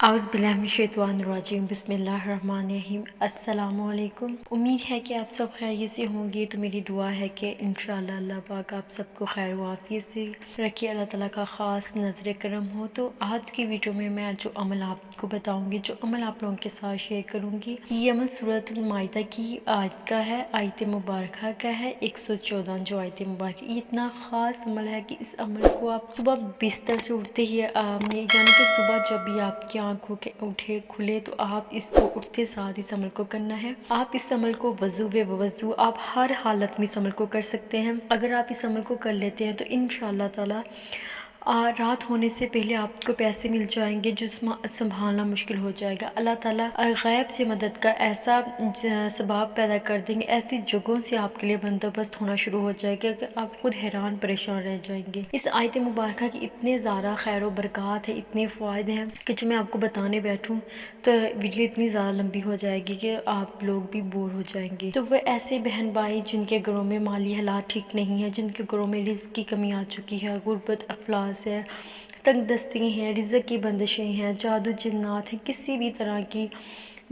आउज़ बिल्लाहि मिनश शैतानिर रजीम बिस्मिल्लाहिर्रहमानिर्रहीम। अस्सलामु अलैकुम। उम्मीद है कि आप सब खैरियत से होंगे। तो मेरी दुआ है कि इंशाअल्लाह अल्लाह पाक आप सबको खैर व आफियत से रखिए, अल्लाह ताला का ख़ास नज़र करम हो। तो आज की वीडियो में मैं जो अमल आपको बताऊंगी, जो अमल आप लोगों के साथ शेयर करूंगी, ये अमल सूरत माइदा की आयत का है, आयत मुबारक का है 114 जो आयत मुबारक। ये इतना ख़ास अमल है कि इस अमल को आप सुबह बिस्तर से उठते ही यानी कि सुबह जब भी आपकी आंखों के उठे खुले तो आप इसको उठते साथ इस अमल को करना है। आप इस अमल को वज़ू आप हर हालत में इस अमल को कर सकते हैं। अगर आप इस अमल को कर लेते हैं तो इंशाअल्लाह ताला रात होने से पहले आपको पैसे मिल जाएंगे जो संभालना मुश्किल हो जाएगा। अल्लाह ताला गैब से मदद का ऐसा सबब पैदा कर देंगे, ऐसी जगहों से आपके लिए बंदोबस्त होना शुरू हो जाएगा कि आप खुद हैरान परेशान रह जाएंगे। इस आयत मुबारक की इतने ज़्यादा खैर व बरक़ात है, इतने फ़ायदे हैं कि जो मैं आपको बताने बैठूँ तो वीडियो इतनी ज़्यादा लंबी हो जाएगी कि आप लोग भी बोर हो जाएंगे। तो वह ऐसे बहन भाई जिनके घरों में माली हालात ठीक नहीं है, जिनके घरों में रिज़्क़ की कमी आ चुकी है, गुर्बत अफलास है, तंग दस्ती हैं, रिज़्क़ की बंदिशें हैं, जादू जिन्नात हैं, किसी भी तरह की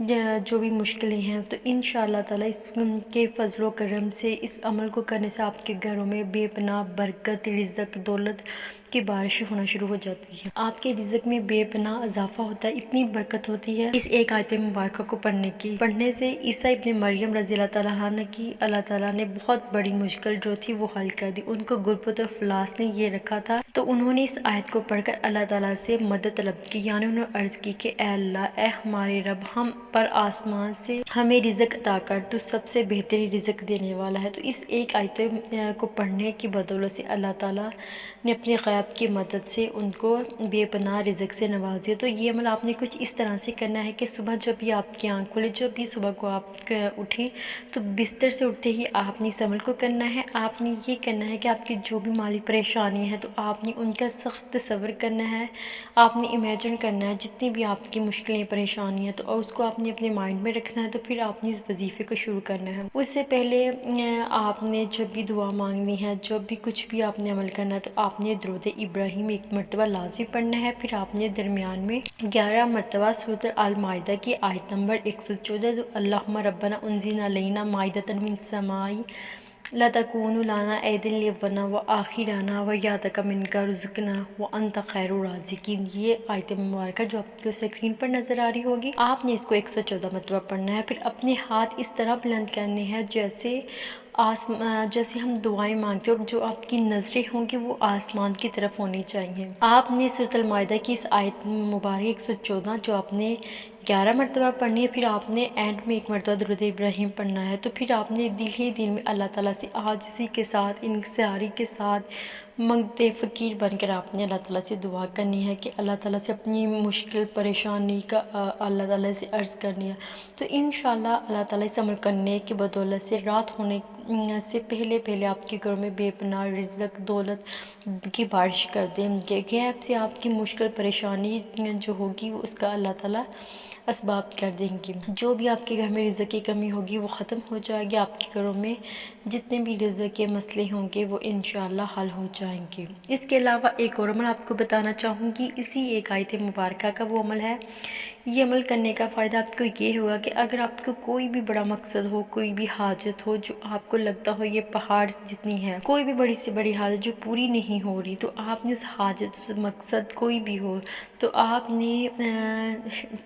जो भी मुश्किलें हैं, तो इंशाअल्लाह ताला इसके फजलो करम से इस अमल को करने से आपके घरों में बेपनाह बरकत, रिज़्क़, दौलत की बारिश होना शुरू हो जाती है। आपके रिज़्क़ में बेपनाह इजाफा होता है, इतनी बरकत होती है इस एक आयत मुबारक को पढ़ने से। ईसा इब्न मरियम रज़ी अल्लाह ताला अन्हा की अल्लाह ताला ने बहुत बड़ी मुश्किल जो थी वो हल कर दी। उनको गुर्बत और अफलास ने ये रखा था, तो उन्होंने इस आयत को पढ़कर अल्लाह ताला से मदद तलब की, यानी उन्होंने अर्ज़ की कि ए अल्लाह, ए हमारे रब, हम पर आसमान से हमें रिज़्क़ अता कर, तो सबसे बेहतरीन रिज़्क़ देने वाला है। तो इस एक आयत को पढ़ने की बदौलत से अल्लाह ताला ने अपने ग़ैब की मदद से उनको बेपनाह रिज़्क़ से नवाज दिया। तो ये अमल आपने कुछ इस तरह से करना है कि सुबह जब भी आपकी आँख खुले, जब भी सुबह को आप उठें तो बिस्तर से उठते ही आपने इस अमल को करना है। आपने ये करना है कि आपकी जो भी माली परेशानी है तो आपने उनका सख्त सब्र करना है। आपने इमेजिन करना है जितनी भी आपकी मुश्किलें परेशानी है तो उसको आपने अपने माइंड में रखना है। तो फिर आपने इस वजीफ़े को शुरू करना है। उससे पहले आपने जब भी दुआ मांगनी है, जब भी कुछ भी आपने अमल करना है, तो आपने दुरूद इब्राहिम एक मरतबा लाजमी पढ़ना है। फिर आपने दरमियान में 11 मरतबा सूरत अल माइदा की आयत नंबर 114 जो अल्लाहुम्मा रब्बना उन्ज़िल अलैना माइदतन मिनस समाई ला तकूनु लाना ऐदिन लिअव्वलना व आखिरना व यातका मिनका रुज़्क़ना व अंत खैरुर राज़िकीन। ये आयत मुबारक जो आपको स्क्रीन पर नज़र आ रही होगी, आपने इसको 114 मरतबा पढ़ना है। फिर अपने हाथ इस तरह बुलंद करने हैं जैसे हम दुआएं मांगते हो, जो आपकी नज़रें होंगी वो आसमान की तरफ होनी चाहिए। आपने सूरत अल माइदा की इस आयत मुबारक 114 जो आपने 11 मरतबा पढ़नी है। फिर आपने एंड में एक मरतबा दुरूद इब्राहिम पढ़ना है। तो फिर आपने दिल ही दिल में अल्लाह ताला से आजिज़ी के साथ, इंकिसारी के साथ, मंगते फ़कीर बनकर आपने अल्लाह ताला से दुआ करनी है कि अल्लाह ताला से अपनी मुश्किल परेशानी का अल्लाह ताला से अर्ज़ करनी है। तो इंशाअल्लाह अल्लाह ताला इस अमल करने की बदौलत से रात होने से पहले आपके घरों में बेपनाह रिज़्क़, दौलत की बारिश कर देंगे। गैब से आपकी मुश्किल परेशानी जो होगी उसका अल्लाह ताला असबाब कर देंगे। जो भी आपके घर में रिज़्क़ की कमी होगी वो ख़त्म हो जाएगी। आपके घरों में जितने भी रिज़्क़ के मसले होंगे वो इंशाअल्लाह हल हो जाएंगे। इसके अलावा एक और अमल आपको बताना चाहूँगी, इसी एक आयत मुबारक का वो अमल है। ये अमल करने का फ़ायदा आपको ये होगा कि अगर आपको कोई भी बड़ा मकसद हो, कोई भी हाजत हो जो आपको लगता हो ये पहाड़ जितनी है, कोई भी बड़ी से बड़ी हाजत जो पूरी नहीं हो रही, तो आपने उस हाजत, उस मकसद कोई भी हो, तो आपने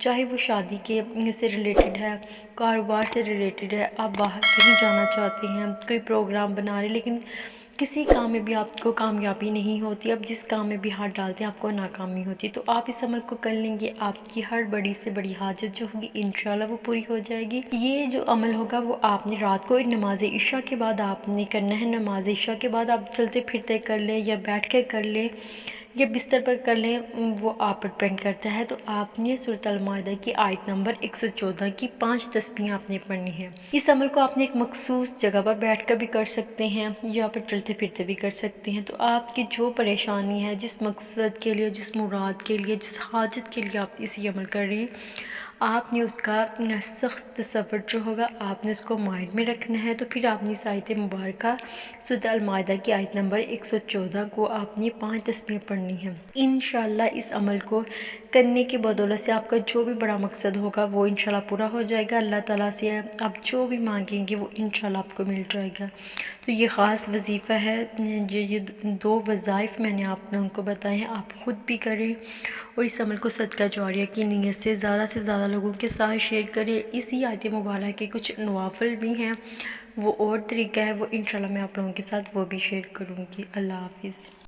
चाहे वो शादी के से रिलेटेड है, कारोबार से रिलेटेड है, आप बाहर कहीं जाना चाहते हैं, कोई प्रोग्राम बना रहे, लेकिन किसी काम में भी आपको कामयाबी नहीं होती, अब जिस काम में भी हाथ डालते हैं आपको नाकामी होती है, तो आप इस अमल को कर लेंगे, आपकी हर बड़ी से बड़ी हाजत जो होगी इंशाल्लाह वो पूरी हो जाएगी। ये जो अमल होगा वो आपने रात को नमाज इशा के बाद आपने करना है। नमाज इशा के बाद आप चलते फिरते कर लें या बैठ कर कर लें या बिस्तर पर कर लें, वो आप पर डिपेंड करता है। तो आपने सूरत अल माइदा की आयत नंबर 114 की 5 तस्बीह आपने पढ़नी है। इस अमल को आपने एक मखसूस जगह पर बैठकर भी कर सकते हैं या फिर चलते फिरते भी कर सकते हैं। तो आपकी जो परेशानी है, जिस मकसद के लिए, जिस मुराद के लिए, जिस हाजत के लिए आप इसी अमल कर रहे हैं, आपने उसका सख्त सफ़र जो होगा आपने उसको माइंड में रखना है। तो फिर आपने इस आयत मुबारक सूरत अल माइदा की आयत नंबर 114 को आपने 5 तस्बीह पढ़नी کرنی ہے۔ انشاءاللہ اس عمل کو کرنے کی بدولت سے آپ کا جو بھی بڑا مقصد ہوگا وہ انشاءاللہ پورا ہو جائے گا۔ اللہ تعالیٰ سے آپ جو بھی مانگیں گے وہ انشاءاللہ آپ کو مل جائے گا۔ تو یہ خاص وظیفہ ہے، یہ 2 وظائف میں نے آپ لوگوں کو بتائے ہیں، آپ خود بھی کریں اور اس عمل کو صدقہ جاریہ کی نیت سے زیادہ لوگوں کے ساتھ شیئر کریں۔ اسی آیت مبارکہ کے کچھ نوافل بھی ہیں، وہ اور طریقہ ہے، وہ انشاءاللہ میں آپ لوگوں کے ساتھ وہ بھی شیئر کروں گی۔ اللہ حافظ۔